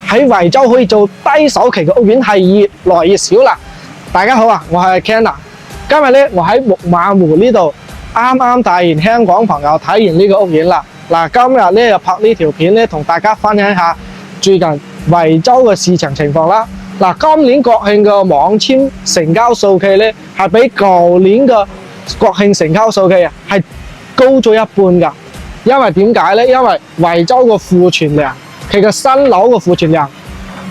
喺惠州可以做低首期嘅屋苑係越來越少啦。大家好啊，我係 Ken。今日咧，我喺木馬湖呢度啱啱帶完香港朋友睇完呢個屋苑啦。嗱，今日咧就拍呢條片咧，同大家分享一下最近惠州嘅市場情況啦。嗱，今年國慶嘅網簽成交數據咧，係比舊年嘅國慶成交數據啊係高咗一半噶。因為點解咧？因為惠州嘅庫存量，佢嘅新樓嘅庫存量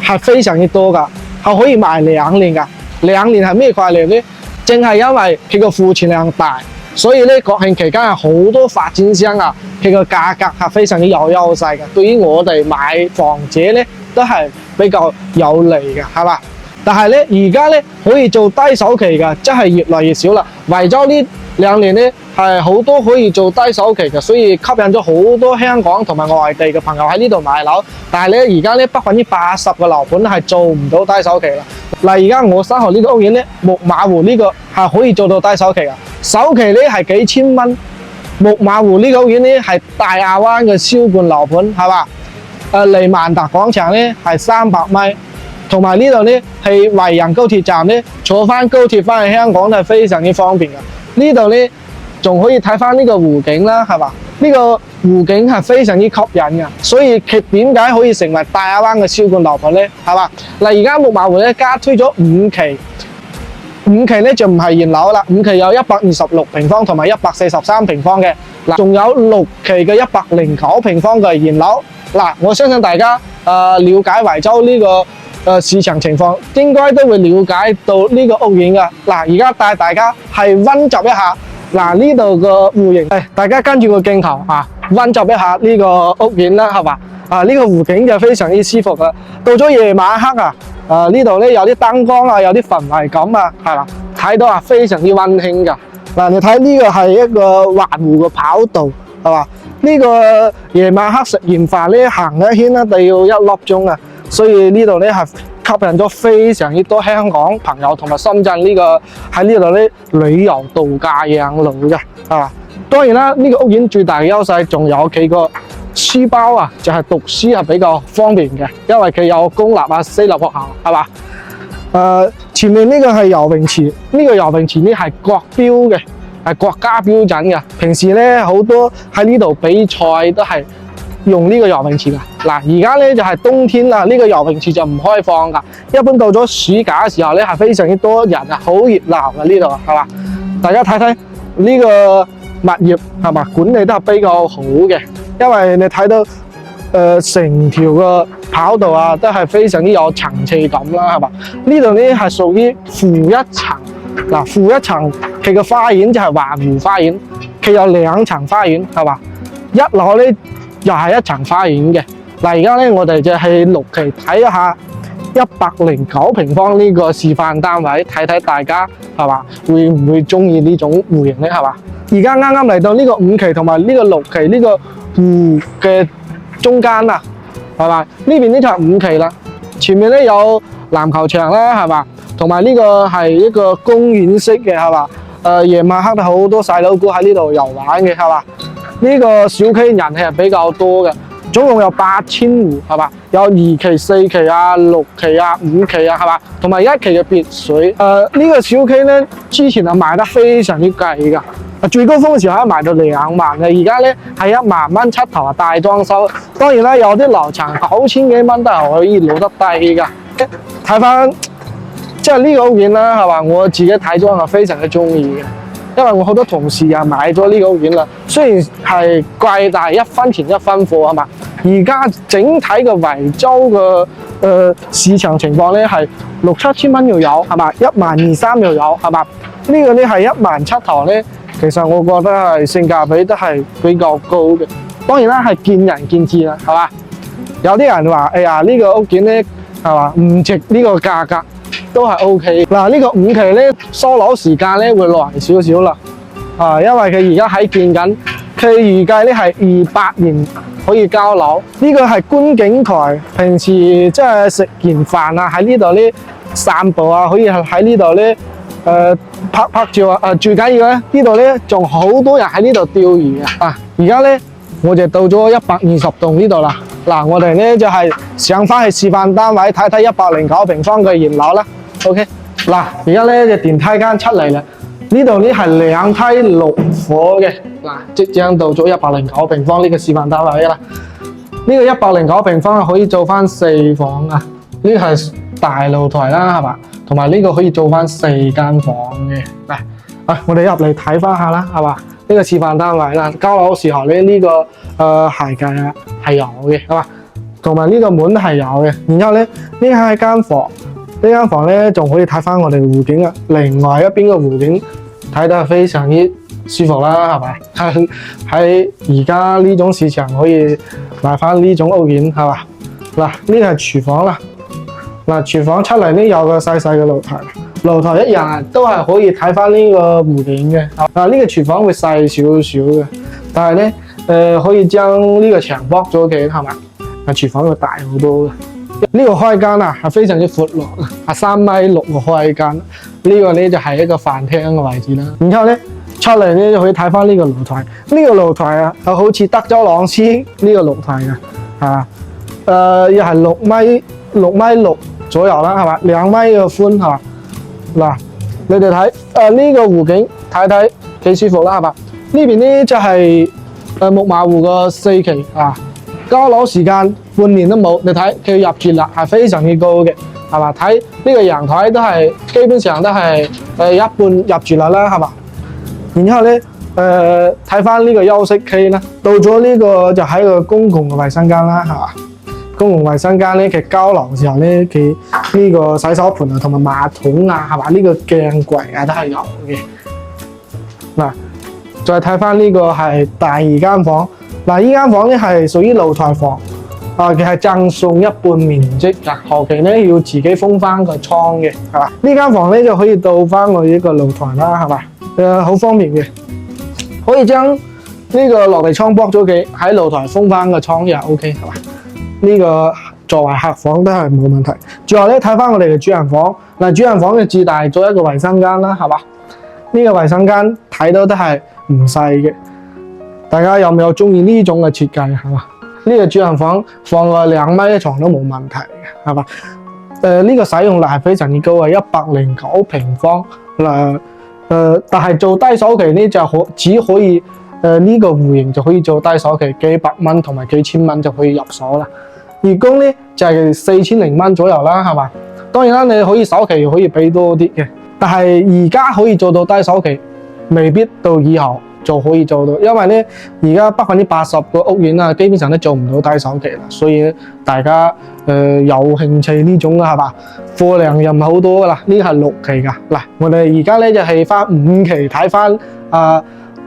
係非常之多噶，係可以賣2年噶。2年係咩概念咧？正係因為佢個庫存量大，所以咧國慶期間係好多發展商啊，佢個價格係非常之有優勢嘅。對於我哋買房者咧，都係比較有利嘅，係嘛？但係咧，而家咧可以做低首期嘅，真係越來越少啦。惠州呢2年咧係好多可以做低首期嘅，所以吸引咗好多香港同埋外地嘅朋友喺呢度買樓。但係咧，而家咧80%嘅樓盤係做唔到低首期啦。嗱，而家我身後呢個屋苑咧，木馬湖呢個係可以做到低首期嘅，首期咧係幾千蚊。木馬湖呢個屋苑咧係大亞灣嘅銷冠樓盤，係嘛？離萬達廣場咧係300米，同埋呢度咧係惠陽高鐵站咧，坐翻高鐵翻去香港都係非常之方便嘅。呢度咧仲可以睇翻呢個湖景啦，係嘛？呢個湖景係非常之吸引嘅，所以佢點解可以成為大亞灣嘅銷冠樓盤咧？係嘛？嗱，而家木馬湖咧加推咗5期，5期咧就唔係現樓啦，5期有126平方同埋143平方嘅，嗱，仲有6期嘅109平方嘅現樓。嗱，我相信大家了解惠州呢個市場情況，應該都會了解到呢個屋苑噶。嗱，而家帶大家係溫習一下，嗱，呢度個戶型，大家跟住個鏡頭啊，溫習一下呢個屋苑啦，係嘛？呢個湖景就非常之舒服噶。到咗夜晚黑啊，呢度咧有啲燈光啊，有啲氛圍感啊，係嘛？睇到啊，非常之溫馨噶。嗱，你睇呢個係一個環湖嘅跑道，係嘛？呢個夜晚黑食完飯咧，行一圈咧，都要1粒鐘啊！所以呢度咧係吸引咗非常之多香港朋友同埋深圳呢個喺呢度咧旅遊度假養老嘅，係嘛？當然啦，呢個屋苑最大嘅優勢仲有佢個書包啊，就係讀書係比較方便嘅，因為佢有公立啊、私立學校，係嘛？前面呢個係游泳池，呢個游泳池咧係國標嘅。係國家標準嘅，平時咧好多喺呢度比賽都係用呢個游泳池噶。嗱，而家咧就係冬天啦，呢個游泳池就唔開放噶。一般到咗暑假嘅時候咧，係非常之多人啊，好熱鬧嘅呢度，係嘛？大家睇睇呢個物業係嘛，管理都係比較好嘅，因為你睇到成條個跑道啊，都係非常之有層次感啦，係嘛？呢度咧係屬於負一層。嗱，負一層佢個花園就係環湖花園，佢有2層花園，係嘛？一樓咧又係1層花園嘅。嗱，而家咧我哋就係6期睇一下109平方呢個示範單位，睇睇大家係嘛會唔會中意呢種戶型咧？係嘛？而家啱啱嚟到呢個5期同埋呢個6期呢個湖嘅中間啦，係嘛？呢邊呢就係5期啦，前面咧有籃球場啦，係嘛？同埋呢個係一個公園式嘅，係嘛？夜晚黑好多細佬哥喺呢度遊玩嘅，係嘛？呢個小區人氣係比較多嘅，總共有8000戶，係嘛？有2期、4期啊、6期啊、5期啊，係嘛？同埋1期嘅別墅。呢個小區咧之前係賣得非常之貴噶，最高峰嘅時候係賣到2萬嘅，而家咧係1萬蚊出頭啊，大裝修。當然啦，有啲樓層9000幾蚊都係可以攞得低噶。睇翻。即係呢個屋苑啦，係嘛？我自己睇咗係非常之中意嘅，因為我好多同事啊買咗呢個屋苑啦。雖然係貴，但係1分錢1分貨，係嘛？而家整體嘅惠州嘅市場情況咧係6、7千蚊又有，係嘛？12000-13000又有，係嘛？呢個咧係1萬出頭咧，其實我覺得係性價比都係比較高嘅。當然啦，係見仁見智啦，係嘛？有啲人話：哎呀，呢個屋苑咧係嘛唔值呢個價格。都係 OK。嗱，呢個5期咧收樓時間咧會耐少少啦，因為佢而家喺建緊，佢預計咧係28年可以交樓。呢個係觀景台，平時即係食完飯啊喺呢度咧散步啊，可以喺呢度咧拍照啊。最緊要咧呢度咧仲好多人喺呢度釣魚啊。而家咧我就到咗120棟呢度啦。嗱，我哋咧就係上翻去示範單位睇睇109平方嘅2樓啦。OK， 嗱，而家咧就電梯間出嚟啦。呢度咧係2梯6伙嘅，嗱，即將到咗109平方呢個示範單位啦。呢個109平方可以做翻4房啊，呢個係大露台啦，係嘛？同埋呢個可以做翻4間房嘅。嗱，我哋入嚟睇翻下啦，係嘛？呢個示範單位啦，交樓時候咧呢個鞋架啊係有嘅，係嘛？同埋呢個門係有嘅。然之後咧呢係間房，呢間房咧仲可以睇翻我哋湖景啊，另外一邊嘅湖景睇得非常之舒服啦，係咪？喺而家呢種市場可以買翻呢種屋苑，係嘛？嗱，呢個係廚房啦。嗱，廚房出嚟呢有個細細嘅露台，露台一樣都係可以睇翻呢個湖景嘅。嗱，呢個廚房會細少少嘅，但係咧可以將呢個牆剝咗嘅，係嘛？廚房會大好多嘅。呢個開間啊係非常之闊落，係3.6米嘅開間。呢個咧就係一個飯廳嘅位置啦。然之後咧出嚟咧就可以睇翻呢個露台。呢個露台啊係好似德州朗斯呢個露台嘅，又係6.6米左右啦，係嘛？2米嘅寬，係嘛？嗱，你哋睇呢個湖景睇睇幾舒服啦，係嘛？呢邊咧就係木馬湖嘅4期啊。交樓時間半年都冇，你睇佢入住率係非常之高嘅，係嘛？睇呢個陽台都係基本上都係一半入住率啦，係嘛？然之後咧睇翻呢個休息區啦，到咗呢個就喺個公共嘅衛生間啦，係嘛？公共衛生間咧，其實交樓嘅時候咧，佢呢個洗手盆啊同埋馬桶啊，係嘛？呢個鏡櫃啊都係有嘅。嗱，再睇翻呢個係第2間房。嗱，呢間房咧係屬於露台房，佢係贈送一半面積㗎，後期咧要自己封翻個窗嘅，係嘛？呢間房咧就可以到翻我呢個露台啦，係嘛？好方便嘅，可以將呢個落地窗剝咗佢，喺露台封翻個窗又 OK， 係嘛？呢個作為客房都係冇問題。最後咧睇翻我哋嘅主人房，嗱，主人房嘅最大咗一個衛生間啦，係嘛？呢個衛生間睇到都係唔細嘅。大家有冇中意呢種嘅設計，係嘛？呢個主人房放個2米嘅床都冇問題嘅，係嘛？呢個使用率係非常之高嘅，109平方。但係做低首期呢就只可以呢個戶型就可以做低首期，幾百蚊同埋幾千蚊就可以入手啦。月供呢就係4000蚊左右啦，係嘛？當然啦，你可以首期可以俾多啲嘅，但係而家可以做到低首期，未必到以後就可以做到，因為咧而家80%個屋苑啊，基本上都做唔到低首期啦，所以咧大家有興趣呢種啦，係嘛？貨量又唔係好多噶啦，呢個係6期噶。嗱，我哋而家咧就係翻5期睇翻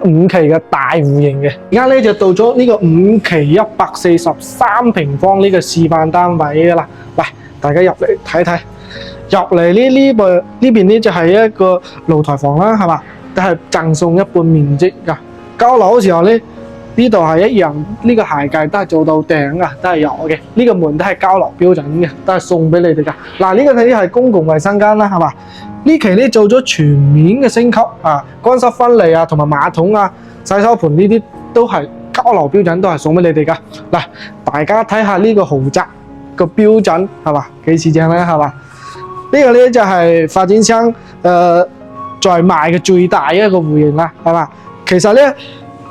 5期嘅大戶型嘅，而家咧就到咗呢個5期143平方呢個示範單位噶啦。嚟，大家入嚟睇睇，入嚟呢邊咧就係一個露台房啦，係嘛？都係贈送一半面積㗎。交樓嘅時候咧，呢度係一樣，呢個鞋架都係做到頂㗎，都係有嘅。呢個門都係交樓標準嘅，都係送俾你哋㗎。嗱，呢個咧係公共衛生間啦，係嘛？呢期咧做咗全面嘅升級啊，乾濕分離啊，同埋馬桶啊、洗手盆呢啲都係交樓標準，都係送俾你哋㗎。嗱，大家睇下呢個豪宅個標準係嘛？幾時正咧係嘛？呢個咧就係發展商在賣嘅最大一個戶型啦，係嘛？其實咧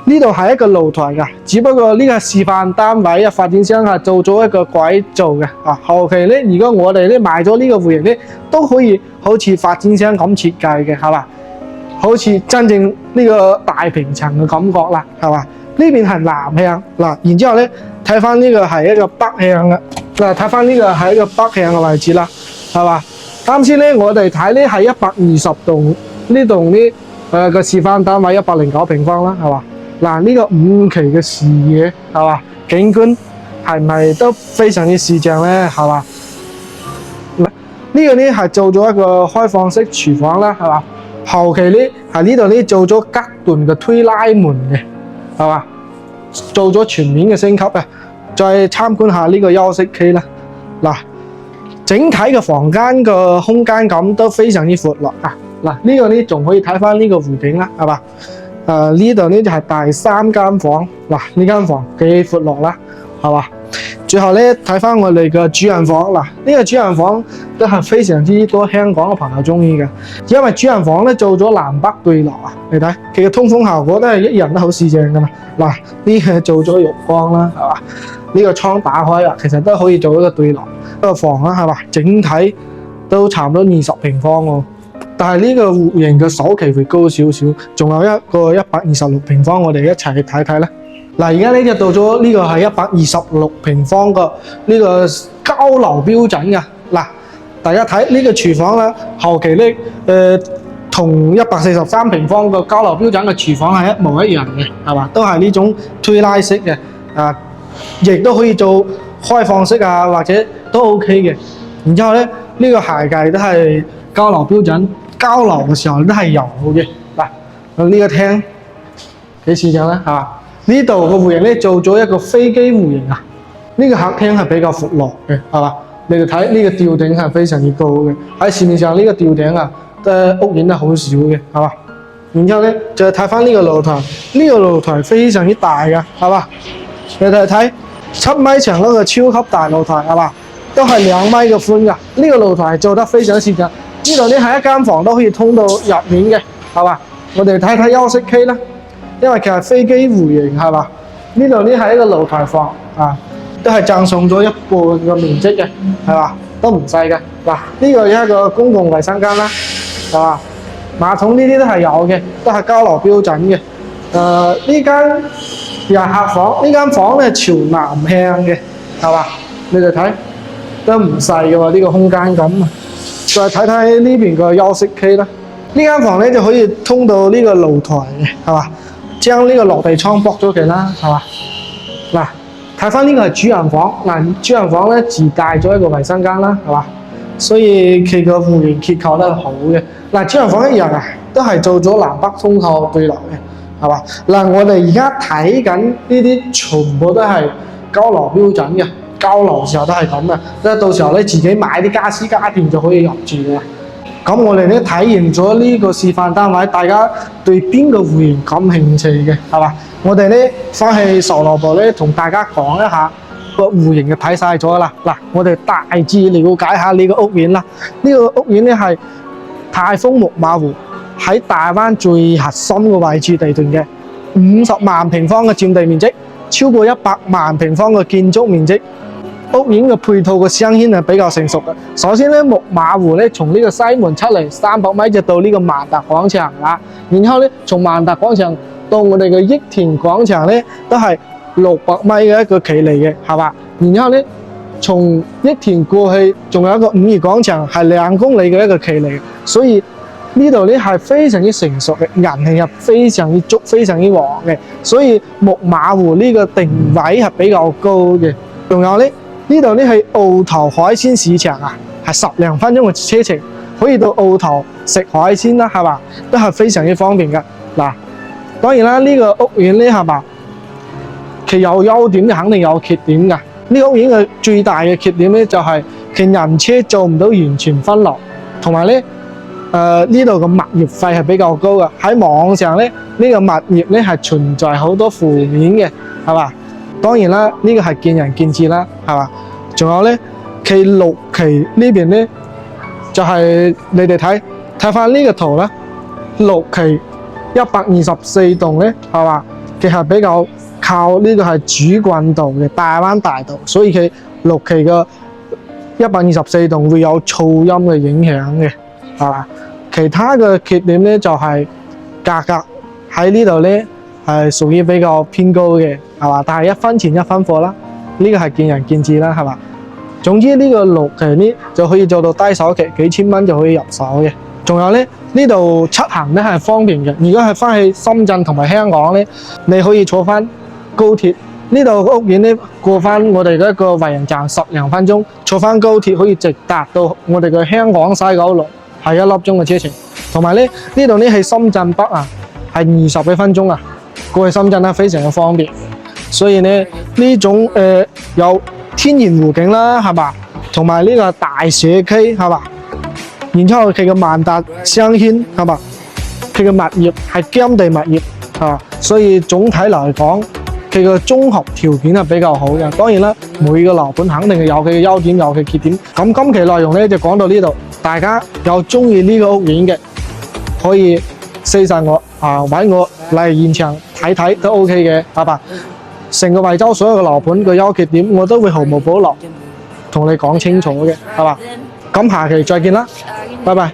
呢度係一個露台㗎，只不過呢個示範單位啊，發展商係做咗一個改造嘅啊。後期咧，如果我哋咧賣咗呢個戶型咧，都可以好似發展商咁設計嘅，係嘛？好似真正呢個大平層嘅感覺啦，係嘛？呢邊係南向嗱，然之後咧睇翻呢個係一個北向嘅嗱，睇翻呢個係一個北向嘅位置啦，係嘛？啱先咧我哋睇咧係120棟。呢棟呢個示範單位109平方啦，係嘛？嗱，呢個5期嘅視野係嘛？景觀係咪都非常之視像咧？係嘛？呢個呢係做咗一個開放式廚房啦，係嘛？後期呢喺呢度呢做咗隔斷嘅推拉門嘅，係嘛？做咗全面嘅升級啊！再參觀下呢個休息區啦。嗱，整體嘅房間嘅空間感都非常之闊落啊！嗱，呢個呢仲可以睇翻呢個湖景啦，係嘛？呢度呢就係第3間房，嗱，呢間房幾闊落啦，係嘛？最後咧睇翻我哋嘅主人房嗱，呢個主人房都係非常之多香港嘅朋友中意嘅，因為主人房咧做咗南北對流啊，你睇佢嘅通風效果都係一人都好四正噶嘛。嗱，呢個做咗浴缸啦，係嘛？呢個窗打開啊，其實都可以做一個對流。呢個房啦，係嘛？整體都差唔多20平方喎，但係呢個戶型嘅首期會高少少，仲有一個126平方，我哋一齊去睇睇啦。嗱，而家呢就到咗呢個係126平方嘅呢個交樓標準嘅。嗱，大家睇呢個廚房啦，後期咧同143平方嘅交樓標準嘅廚房係一模一樣嘅，係嘛？都係呢種推拉式嘅，亦都可以做開放式啊，或者都 OK 嘅。然之後咧，呢個鞋櫃都係交樓標準，交樓嘅時候都係有嘅。嗱，呢個廳幾似樣咧嚇？呢度個戶型咧做咗一個飛機戶型啊！呢個客廳係比較闊落嘅，係嘛？你哋睇呢個吊頂係非常之高嘅，喺市面上呢個吊頂啊，屋苑都好少嘅，係嘛？然之後咧，就睇翻呢個露台，呢個露台非常之大嘅，係嘛？你哋睇7米長嗰個超級大露台，係嘛？都係2米嘅寬㗎。呢個露台做得非常之正。呢度咧係一間房都可以通到入面嘅，係嘛？我哋睇睇休息區啦。因為其實飛機戶型係嘛，呢度呢係一個露台房啊，都係贈送咗一半嘅面積嘅，係嘛，都唔細嘅。嗱，呢個係一個公共衞生間啦，係嘛，馬桶呢啲都係有嘅，都係交樓標準嘅。呢間又係客房，呢間房咧朝南向嘅，係嘛，你哋睇都唔細嘅喎，呢個空間感。再睇睇呢邊個休息區啦，呢間房咧就可以通到呢個露台嘅，係嘛？將呢個落地窗剝咗佢啦，係嘛？嗱，睇翻呢個係主人房，嗱，主人房咧自帶咗一個衞生間啦，係嘛？所以佢個戶型結構都係好嘅。嗱，主人房一樣啊，都係做咗南北通透對流嘅，係嘛？嗱，我哋而家睇緊呢啲全部都係交樓標準嘅，交樓時候都係咁嘅，即係到時候咧自己買啲家私家電就可以入住嘅。咁我哋咧體驗咗呢個示範單位，大家對邊個戶型感興趣嘅，係嘛？我哋咧翻去售樓部咧同大家講一下個戶型就睇晒咗啦。嗱，我哋大致了解下呢個屋苑啦。呢個屋苑咧係泰豐木馬湖喺大灣最核心嘅位置地段嘅，50萬平方嘅佔地面積，超過100萬平方嘅建築面積。屋苑嘅配套嘅商圈係比較成熟嘅。首先咧，木馬湖咧從呢個西門出嚟300米就到呢個萬達廣場啦。然後咧，從萬達廣場到我哋嘅益田廣場咧都係600米嘅一個距離嘅，係嘛？然後咧，從益田過去仲有一個五月廣場係2公里嘅一個距離，所以呢度咧係非常之成熟嘅，人氣係非常之足、非常之旺嘅。所以木馬湖呢個定位係比較高嘅。仲有咧。呢度咧係澳頭海鮮市場啊，係10零分鐘嘅車程，可以到澳頭食海鮮啦，係嘛？都係非常之方便嘅。嗱，當然啦，呢個屋苑咧係嘛，佢有優點就肯定有缺點㗎。呢個屋苑嘅最大嘅缺點咧就係佢人車做唔到完全分流，同埋咧呢度嘅物業費係比較高嘅。喺網上咧呢個物業咧係存在好多負面嘅，係嘛？當然啦，呢個係見仁見智啦，係嘛？仲有咧，佢6期呢邊咧，就係你哋睇翻呢個圖啦。6期124棟咧，係嘛？佢係比較靠呢個係主幹道嘅大灣大道，所以佢6期嘅124棟會有噪音嘅影響嘅，係嘛？其他嘅缺點咧就係價格喺呢度咧。係屬於比較偏高嘅，係嘛？但係1分錢1分貨啦，呢個係見仁見智啦，係嘛？總之呢個6期呢就可以做到低首期，幾千蚊就可以入手嘅。仲有咧，呢度出行咧係方便嘅。如果係翻去深圳同埋香港咧，你可以坐翻高鐵。呢度屋苑咧過翻我哋嘅一個維園站10零分鐘，坐翻高鐵可以直達到我哋嘅香港西九龍，係1粒鐘嘅車程。同埋咧呢度咧係深圳北啊，係20幾分鐘啊。過去深圳咧非常嘅方便，所以咧呢種有天然湖景啦，係嘛，同埋呢個大社區，係嘛，然之後佢嘅萬達商圈，係嘛，佢嘅物業係兼地物業，係嘛，所以總體嚟講，佢佢個綜合條件係比較好嘅。當然啦，每個樓盤肯定係有佢嘅優點，有佢嘅缺點。咁今期內容咧就講到呢度，大家有中意呢個屋苑嘅，可以私信我揾我嚟現場睇睇都 OK 嘅，係吧？成個惠州所有嘅樓盤嘅優缺點，我都會毫無保留同你講清楚嘅，係吧？咁下期再見啦，拜拜。